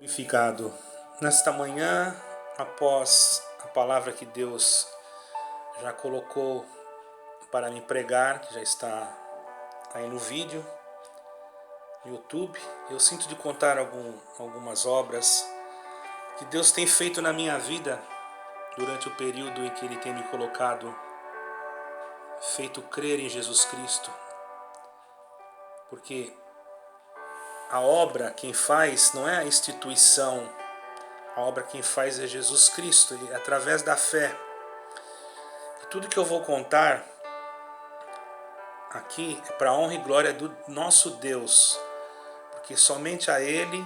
Significado. Nesta manhã, após a palavra que Deus já colocou para me pregar, que já está aí no vídeo, no YouTube, eu sinto de contar algumas obras que Deus tem feito na minha vida durante o período em que Ele tem me feito crer em Jesus Cristo. Porque a obra quem faz não é a instituição, a obra quem faz é Jesus Cristo, e através da fé. E tudo que eu vou contar aqui é para a honra e glória do nosso Deus, porque somente a Ele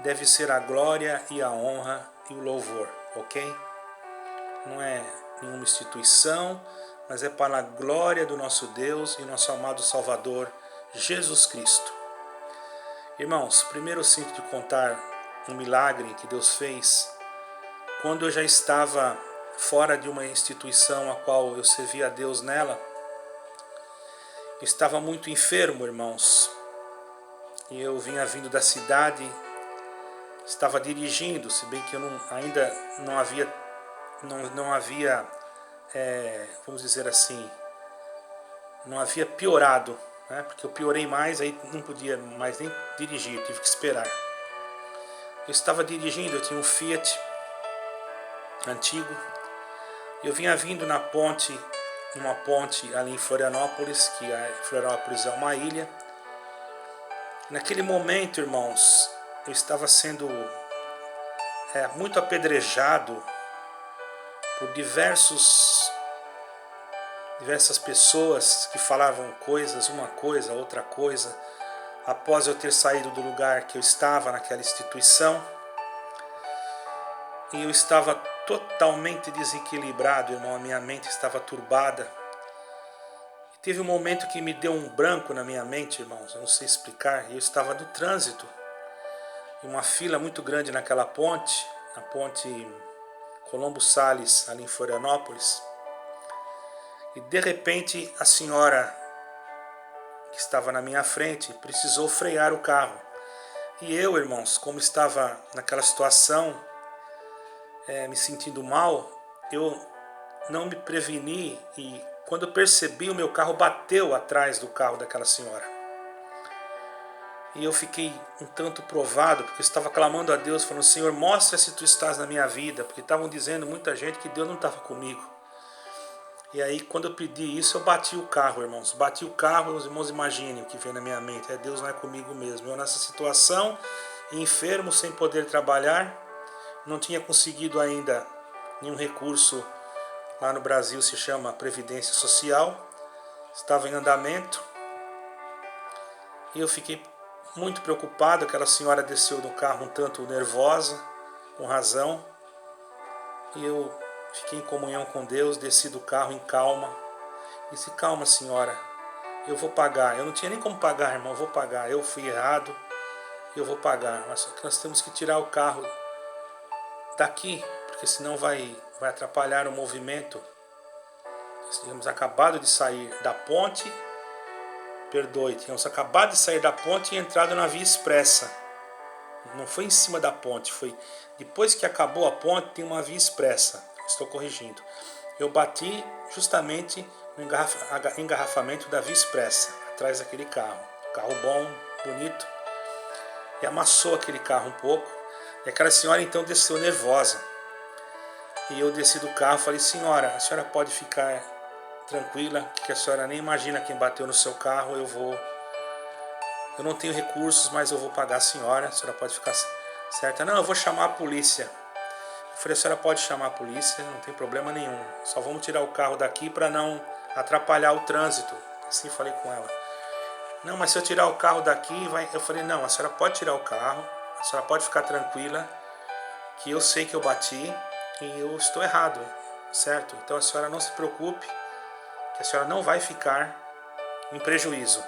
deve ser a glória e a honra e o louvor, ok? Não é nenhuma instituição, mas é para a glória do nosso Deus e nosso amado Salvador, Jesus Cristo. Irmãos, primeiro eu sinto de contar um milagre que Deus fez quando eu já estava fora de uma instituição a qual eu servia a Deus nela. Eu estava muito enfermo, irmãos, e eu vinha vindo da cidade, estava dirigindo, se bem que eu ainda não havia, vamos dizer assim, não havia piorado, né? Porque eu piorei mais, aí não podia mais nem dirigir, tive que esperar. Eu estava dirigindo, eu tinha um Fiat antigo, eu vinha vindo numa ponte ali em Florianópolis, que Florianópolis é uma ilha. Naquele momento, irmãos, eu estava sendo muito apedrejado por diversas pessoas que falavam uma coisa, outra coisa, após eu ter saído do lugar que eu estava naquela instituição. E eu estava totalmente desequilibrado, irmão, a minha mente estava turbada. E teve um momento que me deu um branco na minha mente, irmãos, eu não sei explicar. Eu estava no trânsito, em uma fila muito grande naquela ponte, na ponte Colombo Salles, ali em Florianópolis. E de repente a senhora que estava na minha frente precisou frear o carro. E eu, irmãos, como estava naquela situação, me sentindo mal, eu não me preveni e quando eu percebi, o meu carro bateu atrás do carro daquela senhora. E eu fiquei um tanto provado, porque eu estava clamando a Deus, falando: Senhor, mostra se tu estás na minha vida, porque estavam dizendo muita gente que Deus não estava comigo. E aí, quando eu pedi isso, eu bati o carro, irmãos. Bati o carro, os irmãos imaginem o que vem na minha mente. Deus não é comigo mesmo. Eu nessa situação, enfermo, sem poder trabalhar, não tinha conseguido ainda nenhum recurso. Lá no Brasil se chama Previdência Social. Estava em andamento. E eu fiquei muito preocupado. Aquela senhora desceu do carro um tanto nervosa, com razão. E eu fiquei em comunhão com Deus, desci do carro em calma. Disse: calma, senhora, eu vou pagar. Eu não tinha nem como pagar, irmão, eu vou pagar. Eu fui errado, eu vou pagar. Mas só que nós temos que tirar o carro daqui, porque senão vai atrapalhar o movimento. Nós tínhamos acabado de sair da ponte, tínhamos acabado de sair da ponte e entrado na via expressa. Não foi em cima da ponte, foi depois que acabou a ponte, tem uma via expressa. Estou corrigindo. Eu bati justamente no engarrafamento da via expressa, atrás daquele carro. Carro bom, bonito. E amassou aquele carro um pouco. E aquela senhora então desceu nervosa. E eu desci do carro e falei: senhora, a senhora pode ficar tranquila, que a senhora nem imagina quem bateu no seu carro. Eu não tenho recursos, mas eu vou pagar a senhora pode ficar certa. Não, eu vou chamar a polícia. Eu falei: a senhora pode chamar a polícia, não tem problema nenhum. Só vamos tirar o carro daqui para não atrapalhar o trânsito. Assim falei com ela. Não, mas se eu tirar o carro daqui, vai... Eu falei: não, a senhora pode tirar o carro, a senhora pode ficar tranquila, que eu sei que eu bati e eu estou errado, certo? Então a senhora não se preocupe, que a senhora não vai ficar em prejuízo.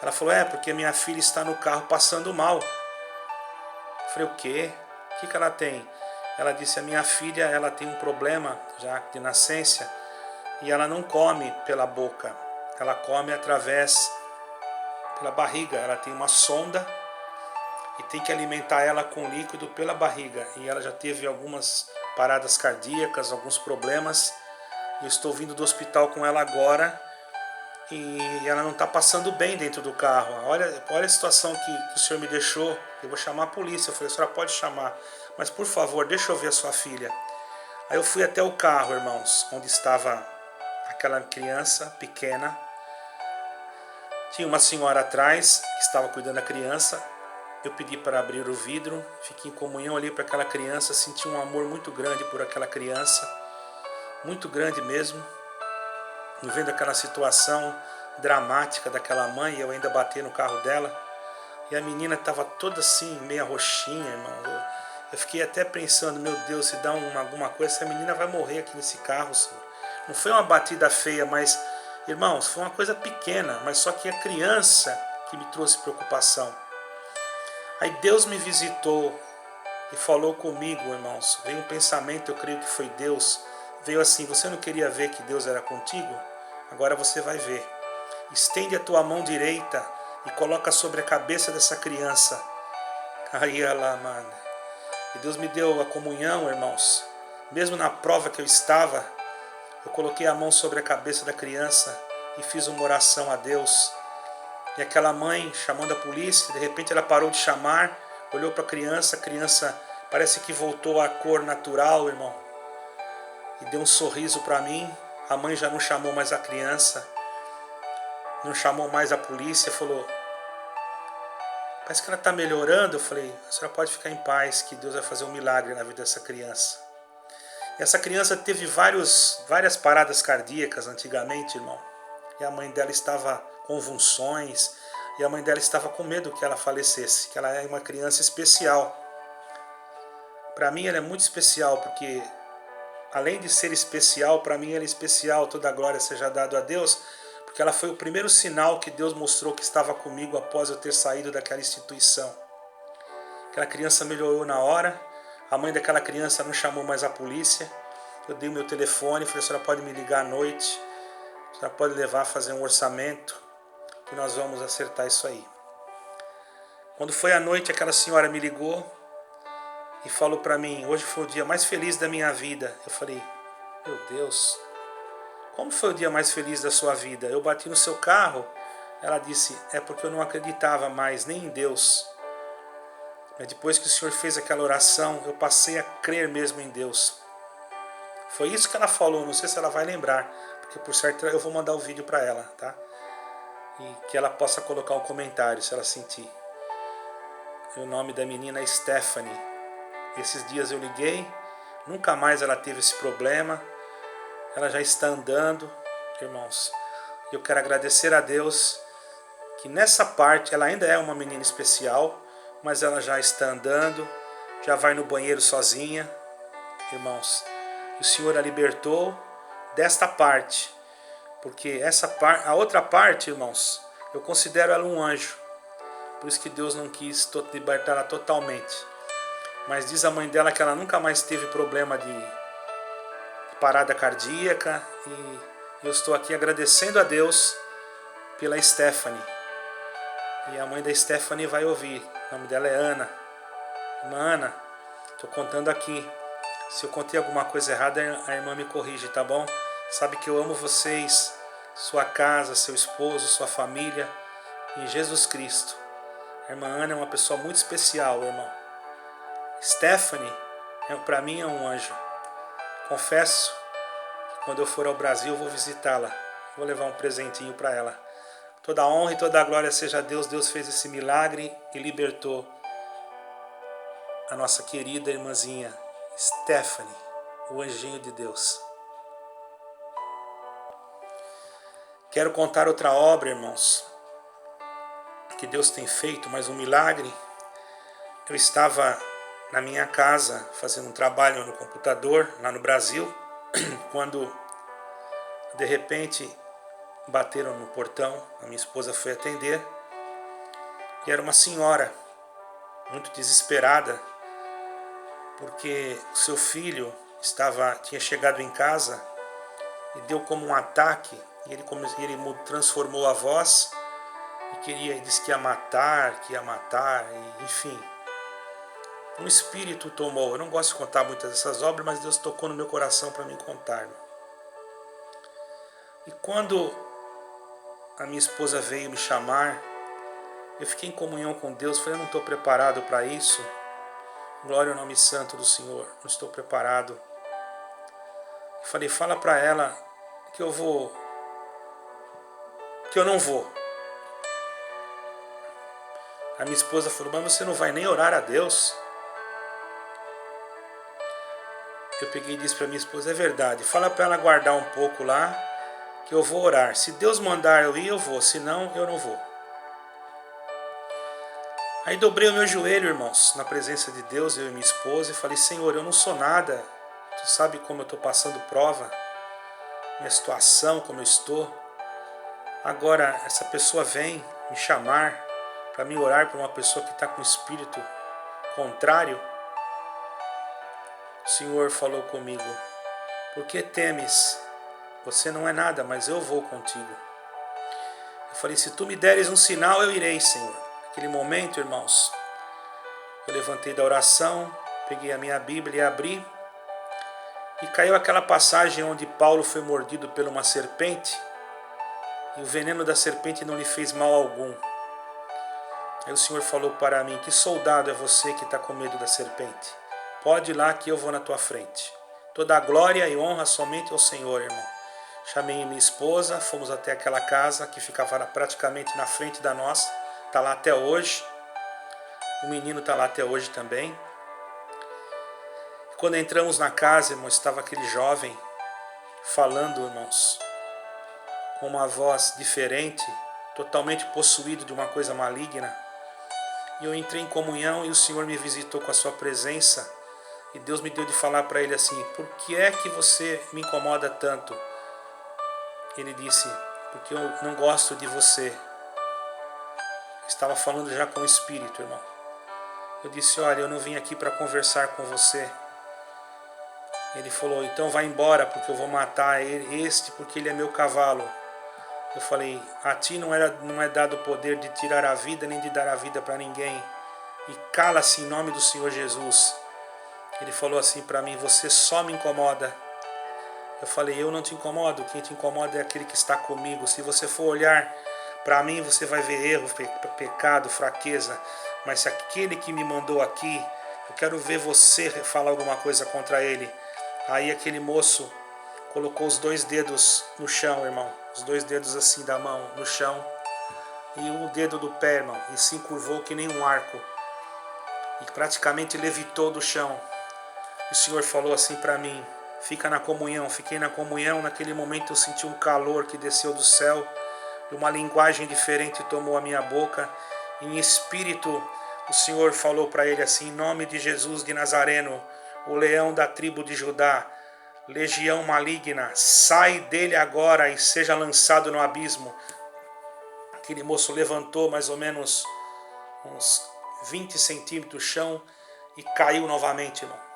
Ela falou: porque minha filha está no carro passando mal. Eu falei: o quê? O que ela tem? Ela disse: a minha filha ela tem um problema já de nascença e ela não come pela boca, ela come pela barriga. Ela tem uma sonda e tem que alimentar ela com líquido pela barriga. E ela já teve algumas paradas cardíacas, alguns problemas. Eu estou vindo do hospital com ela agora e ela não está passando bem dentro do carro. Olha a situação que o senhor me deixou. Eu vou chamar a polícia. Eu falei, a senhora pode chamar, mas por favor, deixa eu ver a sua filha. Aí eu fui até o carro, irmãos, onde estava aquela criança pequena. Tinha uma senhora atrás que estava cuidando da criança. Eu pedi para abrir o vidro, fiquei em comunhão ali para aquela criança, senti um amor muito grande por aquela criança, muito grande mesmo. Vendo aquela situação dramática daquela mãe, eu ainda bati no carro dela. E a menina estava toda assim, meia roxinha, irmão. Eu fiquei até pensando, meu Deus, se dá alguma coisa, essa menina vai morrer aqui nesse carro, Senhor. Não foi uma batida feia, mas, irmãos, foi uma coisa pequena, mas só que a criança que me trouxe preocupação. Aí Deus me visitou e falou comigo, irmãos. Veio um pensamento, eu creio que foi Deus. Veio assim, você não queria ver que Deus era contigo? Agora você vai ver. Estende a tua mão direita e coloca sobre a cabeça dessa criança. Aí ela, mano. E Deus me deu a comunhão, irmãos. Mesmo na prova que eu estava, eu coloquei a mão sobre a cabeça da criança e fiz uma oração a Deus. E aquela mãe chamando a polícia, de repente ela parou de chamar, olhou para a criança parece que voltou à cor natural, irmão. E deu um sorriso para mim. A mãe já não chamou mais a criança, não chamou mais a polícia, falou, parece que ela está melhorando. Eu falei, a senhora pode ficar em paz, que Deus vai fazer um milagre na vida dessa criança. E essa criança teve várias paradas cardíacas antigamente, irmão. E a mãe dela estava convulsões, e a mãe dela estava com medo que ela falecesse, que ela é uma criança especial. Para mim ela é muito especial, porque além de ser especial, para mim ela é especial, toda a glória seja dado a Deus, porque ela foi o primeiro sinal que Deus mostrou que estava comigo após eu ter saído daquela instituição. Aquela criança melhorou na hora, a mãe daquela criança não chamou mais a polícia, eu dei o meu telefone, falei, a senhora pode me ligar à noite, a senhora pode levar a fazer um orçamento, que nós vamos acertar isso aí. Quando foi à noite, aquela senhora me ligou e falou para mim, hoje foi o dia mais feliz da minha vida. Eu falei, meu Deus, como foi o dia mais feliz da sua vida? Eu bati no seu carro. Ela disse, é porque eu não acreditava mais nem em Deus. Mas depois que o Senhor fez aquela oração, eu passei a crer mesmo em Deus. Foi isso que ela falou, não sei se ela vai lembrar, porque por certo eu vou mandar o vídeo para ela, tá? E que ela possa colocar um comentário se ela sentir. O nome da menina é Stephanie. Esses dias eu liguei, nunca mais ela teve esse problema. Ela já está andando, irmãos. Eu quero agradecer a Deus que nessa parte ela ainda é uma menina especial, mas ela já está andando, já vai no banheiro sozinha, irmãos. O Senhor a libertou desta parte, porque a outra parte, irmãos, eu considero ela um anjo. Por isso que Deus não quis libertá-la totalmente. Mas diz a mãe dela que ela nunca mais teve problema de parada cardíaca. E eu estou aqui agradecendo a Deus pela Stephanie. E a mãe da Stephanie vai ouvir. O nome dela é Ana. Irmã Ana, estou contando aqui. Se eu contei alguma coisa errada, a irmã me corrige, tá bom? Sabe que eu amo vocês, sua casa, seu esposo, sua família, em Jesus Cristo. A irmã Ana é uma pessoa muito especial, irmão. Stephanie, para mim, é um anjo. Confesso que quando eu for ao Brasil, eu vou visitá-la. Vou levar um presentinho para ela. Toda a honra e toda a glória seja a Deus. Deus fez esse milagre e libertou a nossa querida irmãzinha Stephanie, o anjinho de Deus. Quero contar outra obra, irmãos, que Deus tem feito, mais um milagre. Eu estava na minha casa fazendo um trabalho no computador lá no Brasil, quando de repente bateram no portão. A minha esposa foi atender e era uma senhora muito desesperada porque o seu filho tinha chegado em casa e deu como um ataque, e ele transformou a voz e disse que ia matar, e, enfim. Um espírito tomou. Eu não gosto de contar muitas dessas obras, mas Deus tocou no meu coração para me contar. E quando a minha esposa veio me chamar, eu fiquei em comunhão com Deus. Falei, eu não estou preparado para isso. Glória ao nome santo do Senhor. Não estou preparado. Eu falei, fala para ela que eu não vou. A minha esposa falou, mas você não vai nem orar a Deus? Eu peguei e disse para minha esposa, é verdade, fala para ela guardar um pouco lá, que eu vou orar. Se Deus mandar eu ir, eu vou, se não, eu não vou. Aí dobrei o meu joelho, irmãos, na presença de Deus, eu e minha esposa, e falei, Senhor, eu não sou nada, tu sabe como eu estou passando prova, minha situação, como eu estou. Agora, essa pessoa vem me chamar para me orar por uma pessoa que está com espírito contrário. O Senhor falou comigo, por que temes? Você não é nada, mas eu vou contigo. Eu falei, se tu me deres um sinal, eu irei, Senhor. Naquele momento, irmãos, eu levantei da oração, peguei a minha Bíblia e abri, e caiu aquela passagem onde Paulo foi mordido por uma serpente, e o veneno da serpente não lhe fez mal algum. Aí o Senhor falou para mim, que soldado é você que está com medo da serpente? Pode ir lá que eu vou na tua frente. Toda a glória e honra somente ao Senhor, irmão. Chamei minha esposa, fomos até aquela casa que ficava praticamente na frente da nossa. Está lá até hoje. O menino está lá até hoje também. Quando entramos na casa, irmão, estava aquele jovem falando, irmãos, com uma voz diferente, totalmente possuído de uma coisa maligna. E eu entrei em comunhão e o Senhor me visitou com a sua presença. E Deus me deu de falar para ele assim, por que é que você me incomoda tanto? Ele disse, porque eu não gosto de você. Estava falando já com o Espírito, irmão. Eu disse, olha, eu não vim aqui para conversar com você. Ele falou, então vai embora, porque eu vou matar este, porque ele é meu cavalo. Eu falei, a ti não é dado o poder de tirar a vida, nem de dar a vida para ninguém. E cala-se em nome do Senhor Jesus. Ele falou assim para mim, você só me incomoda. Eu falei, eu não te incomodo, quem te incomoda é aquele que está comigo. Se você for olhar para mim, você vai ver erro, pecado, fraqueza. Mas se aquele que me mandou aqui, eu quero ver você falar alguma coisa contra ele. Aí aquele moço colocou os 2 dedos no chão, irmão. Os 2 dedos assim da mão no chão. E o dedo do pé, irmão. E se encurvou que nem um arco. E praticamente levitou do chão. O Senhor falou assim para mim, fica na comunhão. Fiquei na comunhão, naquele momento eu senti um calor que desceu do céu, e uma linguagem diferente tomou a minha boca. Em espírito, o Senhor falou para ele assim, em nome de Jesus de Nazareno, o leão da tribo de Judá, legião maligna, sai dele agora e seja lançado no abismo. Aquele moço levantou mais ou menos uns 20 centímetros do chão e caiu novamente, irmão.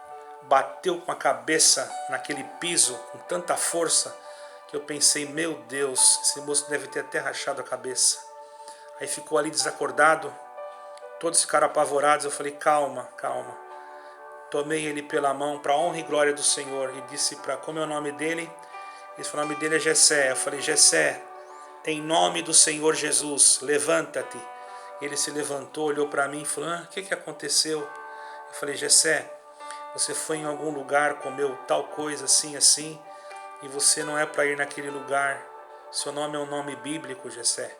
Bateu com a cabeça naquele piso com tanta força que eu pensei, meu Deus, esse moço deve ter até rachado a cabeça. Aí ficou ali desacordado, todos ficaram apavorados. Eu falei, calma, calma. Tomei ele pela mão para a honra e glória do Senhor e disse para como é o nome dele. Ele falou, o nome dele é Jessé. Eu falei, Jessé, em nome do Senhor Jesus, levanta-te. Ele se levantou, olhou para mim e falou, o que aconteceu? Eu falei, Jessé, você foi em algum lugar, comeu tal coisa assim, assim, e você não é para ir naquele lugar. Seu nome é um nome bíblico, Jessé.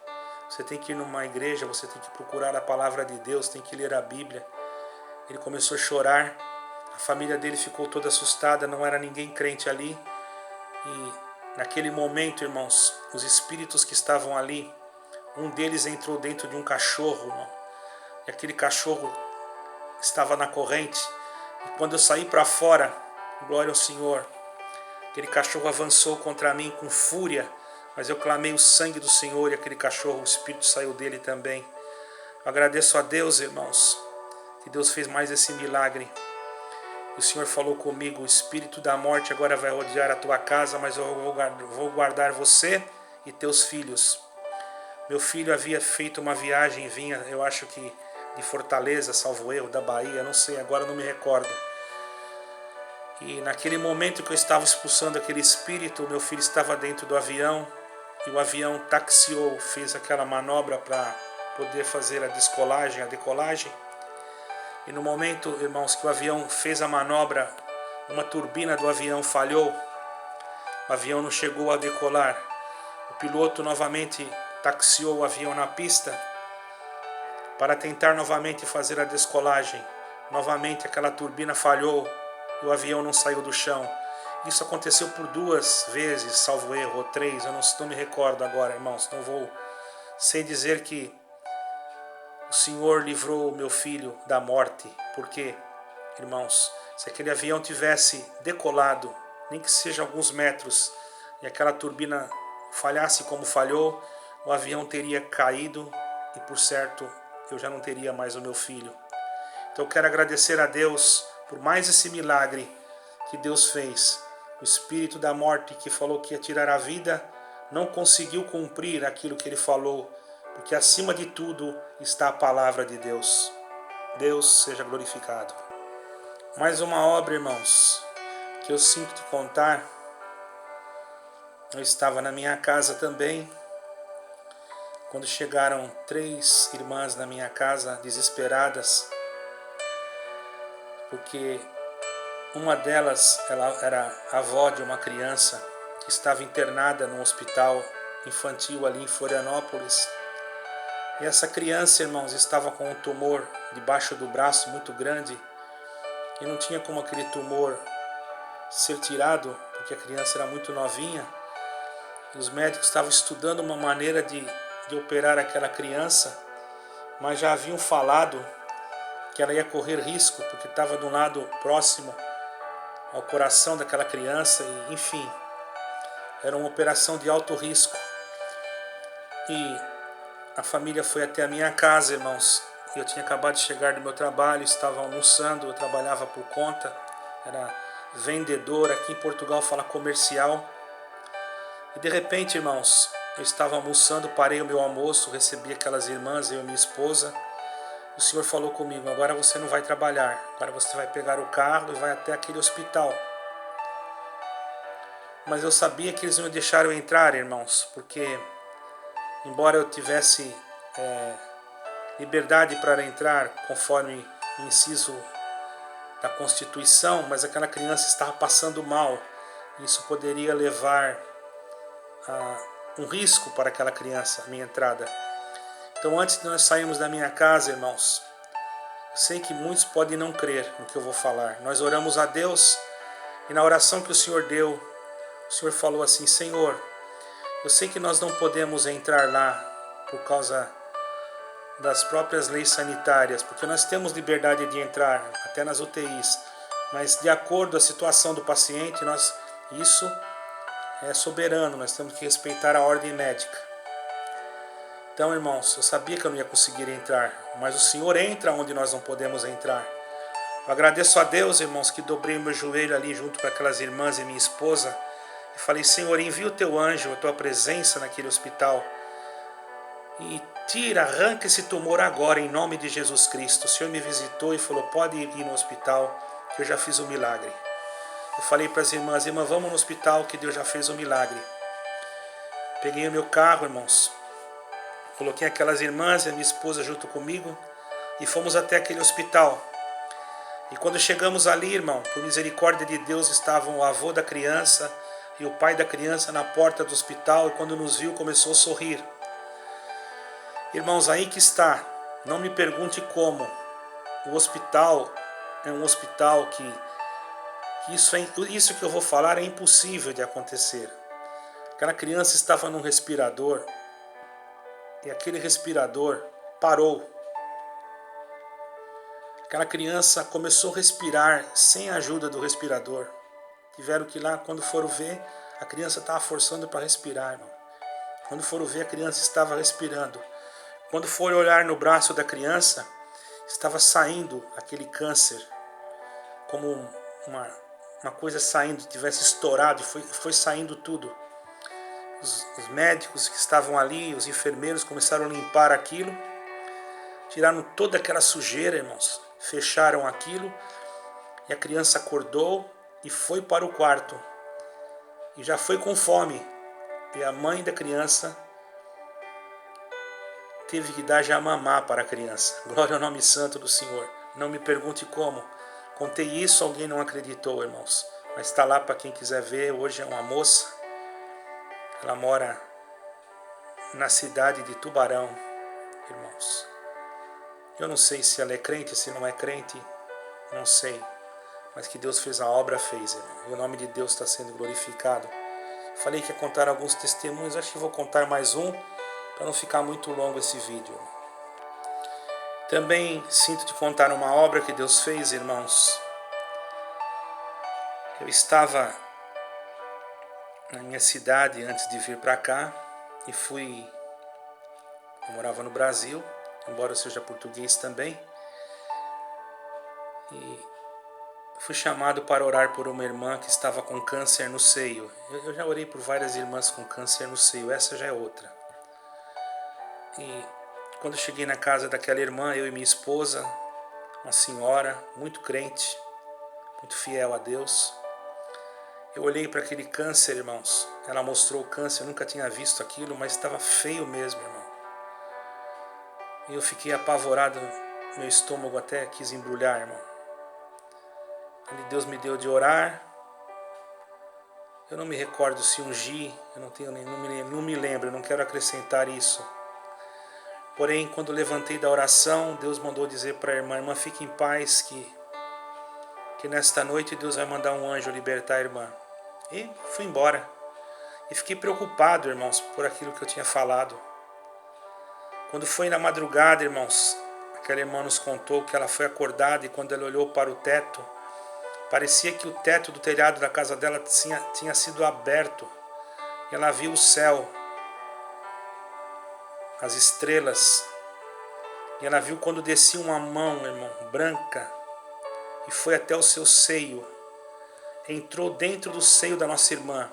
Você tem que ir numa igreja, você tem que procurar a palavra de Deus, tem que ler a Bíblia. Ele começou a chorar, a família dele ficou toda assustada, não era ninguém crente ali. E naquele momento, irmãos, os espíritos que estavam ali, um deles entrou dentro de um cachorro, irmão, e aquele cachorro estava na corrente. E quando eu saí para fora, glória ao Senhor, aquele cachorro avançou contra mim com fúria, mas eu clamei o sangue do Senhor e aquele cachorro, o espírito saiu dele também. Eu agradeço a Deus, irmãos, que Deus fez mais esse milagre. E o Senhor falou comigo, o espírito da morte agora vai rodear a tua casa, mas eu vou guardar você e teus filhos. Meu filho havia feito uma viagem, vinha, eu acho que de Fortaleza, salvo erro, da Bahia, não sei, agora não me recordo. E naquele momento que eu estava expulsando aquele espírito, meu filho estava dentro do avião e o avião taxiou, fez aquela manobra para poder fazer a descolagem, a decolagem. E no momento, irmãos, que o avião fez a manobra, uma turbina do avião falhou, o avião não chegou a decolar. O piloto novamente taxiou o avião na pista para tentar novamente fazer a descolagem. Novamente aquela turbina falhou e o avião não saiu do chão. Isso aconteceu por 2 vezes, salvo erro, ou 3, eu não me recordo agora, irmãos. Não vou sem dizer que o Senhor livrou o meu filho da morte. Porque, irmãos, se aquele avião tivesse decolado, nem que seja alguns metros, e aquela turbina falhasse como falhou, o avião teria caído e, por certo, eu já não teria mais o meu filho. Então eu quero agradecer a Deus por mais esse milagre que Deus fez. O espírito da morte que falou que ia tirar a vida não conseguiu cumprir aquilo que ele falou, porque acima de tudo está a palavra de Deus. Deus seja glorificado. Mais uma obra, irmãos, que eu sinto de contar. Eu estava na minha casa também, quando chegaram 3 irmãs na minha casa, desesperadas, porque uma delas, ela era avó de uma criança que estava internada num hospital infantil ali em Florianópolis. E essa criança, irmãos, estava com um tumor debaixo do braço muito grande e não tinha como aquele tumor ser tirado, porque a criança era muito novinha. E os médicos estavam estudando uma maneira de operar aquela criança, mas já haviam falado que ela ia correr risco, porque estava de um lado próximo ao coração daquela criança, e enfim, era uma operação de alto risco. E a família foi até a minha casa, irmãos. Eu tinha acabado de chegar do meu trabalho, estava almoçando, eu trabalhava por conta, era vendedor, aqui em Portugal fala comercial. E de repente, irmãos, eu estava almoçando, parei o meu almoço, recebi aquelas irmãs, eu e minha esposa. O Senhor falou comigo: agora você não vai trabalhar, agora você vai pegar o carro e vai até aquele hospital. Mas eu sabia que eles não me deixaram entrar, irmãos, porque embora eu tivesse liberdade para entrar, conforme o inciso da Constituição, mas aquela criança estava passando mal. Isso poderia levar a um risco para aquela criança, a minha entrada. Então, antes de nós sairmos da minha casa, irmãos, eu sei que muitos podem não crer no que eu vou falar. Nós oramos a Deus e na oração que o Senhor deu, o Senhor falou assim: Senhor, eu sei que nós não podemos entrar lá por causa das próprias leis sanitárias, porque nós temos liberdade de entrar até nas UTIs, mas de acordo com a situação do paciente, isso é soberano, nós temos que respeitar a ordem médica. Então, irmãos, eu sabia que eu não ia conseguir entrar, mas o Senhor entra onde nós não podemos entrar. Eu agradeço a Deus, irmãos, que dobrei o meu joelho ali junto com aquelas irmãs e minha esposa e falei: Senhor, envia o teu anjo, a tua presença naquele hospital e arranca esse tumor agora em nome de Jesus Cristo. O Senhor me visitou e falou: pode ir no hospital que eu já fiz o milagre. Eu falei para as irmãs: irmã, vamos no hospital que Deus já fez o milagre. Peguei o meu carro, irmãos, coloquei aquelas irmãs e a minha esposa junto comigo e fomos até aquele hospital. E quando chegamos ali, irmão, por misericórdia de Deus, estavam o avô da criança e o pai da criança na porta do hospital, e quando nos viu começou a sorrir. Irmãos, aí que está, não me pergunte como. O hospital é um hospital que isso que eu vou falar é impossível de acontecer. Aquela criança estava num respirador e aquele respirador parou. Aquela criança começou a respirar sem a ajuda do respirador. Tiveram que ir lá, quando foram ver, a criança estava forçando para respirar, irmão. Quando foram ver, a criança estava respirando. Quando foram olhar no braço da criança, estava saindo aquele câncer, como uma coisa saindo, tivesse estourado, e foi saindo tudo. Os médicos que estavam ali, os enfermeiros começaram a limpar aquilo, tiraram toda aquela sujeira, irmãos, fecharam aquilo e a criança acordou e foi para o quarto e já foi com fome. E a mãe da criança teve que dar já mamar para a criança. Glória ao nome santo do Senhor. Não me pergunte como. Contei isso, alguém não acreditou, irmãos. Mas está lá para quem quiser ver. Hoje é uma moça. Ela mora na cidade de Tubarão, irmãos. Eu não sei se ela é crente, se não é crente. Não sei. Mas que Deus fez a obra, fez, irmão. E o nome de Deus está sendo glorificado. Falei que ia contar alguns testemunhos. Acho que vou contar mais um, para não ficar muito longo esse vídeo. Também sinto de contar uma obra que Deus fez, irmãos. Eu estava na minha cidade antes de vir para cá e eu morava no Brasil, embora eu seja português também, e fui chamado para orar por uma irmã que estava com câncer no seio. Eu já orei por várias irmãs com câncer no seio, essa já é outra. E quando eu cheguei na casa daquela irmã, eu e minha esposa, uma senhora muito crente, muito fiel a Deus, eu olhei para aquele câncer, irmãos. Ela mostrou o câncer, eu nunca tinha visto aquilo, mas estava feio mesmo, irmão. E eu fiquei apavorado, meu estômago até quis embrulhar, irmão. Ali Deus me deu de orar. Eu não me recordo se ungir, eu não me lembro, eu não quero acrescentar isso. Porém, quando levantei da oração, Deus mandou dizer para a irmã, fique em paz, que nesta noite Deus vai mandar um anjo libertar a irmã. E fui embora. E fiquei preocupado, irmãos, por aquilo que eu tinha falado. Quando foi na madrugada, irmãos, aquela irmã nos contou que ela foi acordada e quando ela olhou para o teto, parecia que o teto do telhado da casa dela tinha sido aberto. E ela viu o céu, as estrelas. E ela viu quando descia uma mão, irmão, branca, e foi até o seu seio. Entrou dentro do seio da nossa irmã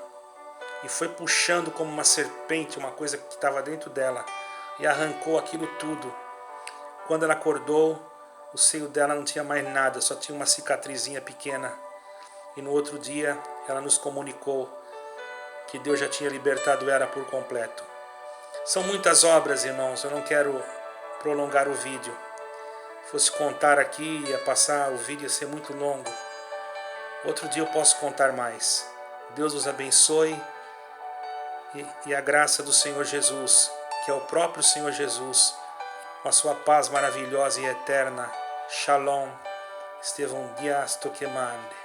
e foi puxando como uma serpente uma coisa que estava dentro dela e arrancou aquilo tudo. Quando ela acordou, o seio dela não tinha mais nada, só tinha uma cicatrizinha pequena. E no outro dia ela nos comunicou que Deus já tinha libertado ela por completo. São muitas obras, irmãos, eu não quero prolongar o vídeo. Se fosse contar aqui, ia passar, o vídeo ia ser muito longo. Outro dia eu posso contar mais. Deus os abençoe e a graça do Senhor Jesus, que é o próprio Senhor Jesus, com a sua paz maravilhosa e eterna. Shalom, Estevão Dias Toquemande,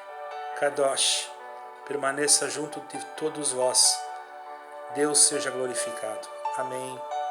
Kadosh, permaneça junto de todos vós. Deus seja glorificado. Amém.